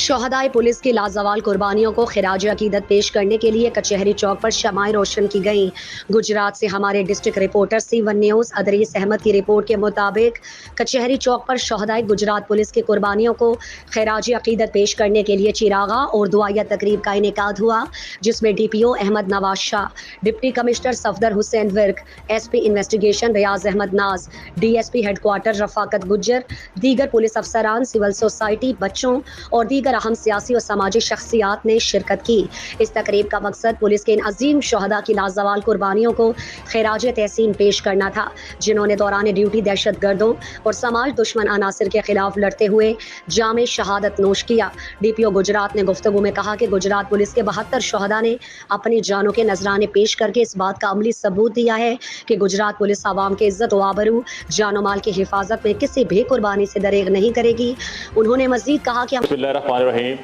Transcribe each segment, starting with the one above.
शहदाए police की लाजवाल कुर्बानियों को खिराज अकीदत पेश करने के लिए कचहरी चौक पर शमाएं रोशन की गई। गुजरात से हमारे district reporter C1 news Adrees Ahmed की रिपोर्ट के मुताबिक कचहरी चौक पर शहदाए गुजरात पुलिस की कुर्बानियों को खिराज अकीदत पेश करने के लिए चिरागा और दुआया तकरीब का इनेकाद हुआ, जिसमें DPO Ahmad Nawaz Shah, deputy commissioner Safdar Hussain Virk, SP investigation Riaz Ahmad Naz, DSP headquarter Rafaqat Gujjar, दीगर पुलिस अफसरान, सिविल सोसाइटी, बच्चों और दीगर अहम सियासी और समाजी शख्सियात ने शिरकत की। इस तकरीब का मकसद पुलिस के इन अजीम शहदा की लाजवाल कुर्बानियों को खिराज तहसीन पेश करना था, जिन्होंने दौरान ड्यूटी दहशत गर्दों और समाज दुश्मन अनासिर के खिलाफ लड़ते हुए जामे शहादत नोश किया। DPO गुजरात ने गुफ्तगू में कहा कि गुजरात पुलिस के 72 शहदा ने अपनी जानों के नजराने पेश करके इस बात का अमली सबूत दिया है कि गुजरात पुलिस आवाम के इज्जत व आबरू, जानो माल की हिफाजत में किसी भी कुर्बानी से दरेग नहीं करेगी। उन्होंने मजीद कहा कि बिस्मिल्लाहिर्रहमानिर्रहीम।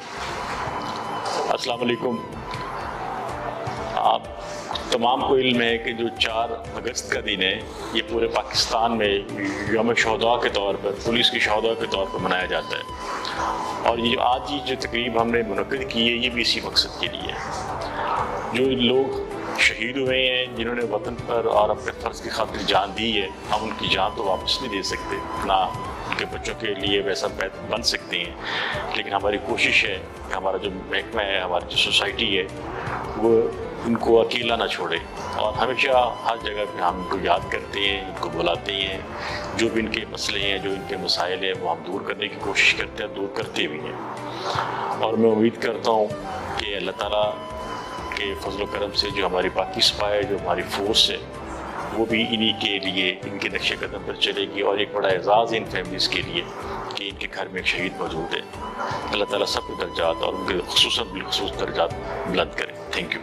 अस्सलाम वालेकुम। आप तमाम को इल्म है कि जो 4 अगस्त का दिन है, ये पूरे पाकिस्तान में यौम शहदा के तौर पर, पुलिस की शहदा के तौर पर मनाया जाता है। और ये आज ही जो तकरीब हमने मुनक़्क़िद की है, ये भी इसी मकसद के लिए है। जो लोग शहीद हुए हैं, जिन्होंने वतन पर और अपने फ़र्ज़ की खातिर जान दी है, हम उनकी जान तो वापस नहीं दे सकते, ना उनके बच्चों के लिए वैसा बन सकते हैं। लेकिन हमारी कोशिश है कि हमारा जो महकमा है, हमारी जो सोसाइटी है, वो इनको अकेला ना छोड़े और हमेशा हर जगह पे हम इनको याद करते हैं, इनको बुलाते हैं। जो भी इनके मसले हैं, जो इनके मसाइल हैं, वो हम दूर करने की कोशिश करते हैं, दूर करते भी हैं। और मैं उम्मीद करता हूँ कि अल्लाह ताला के फजल करम से जो हमारी पाकि सफा है, जो हमारी फोर्स है, वो भी इन्हीं के लिए, इनके नक्शे कदम पर चलेगी। और एक बड़ा एजाज़ इन फैमिलीज़ के लिए कि इनके घर में एक शहीद मौजूद है। अल्लाह ताला सब के दर्जात और उनके खुसूसन बिलखुसूस दर्जात बुलंद करे। Thank you.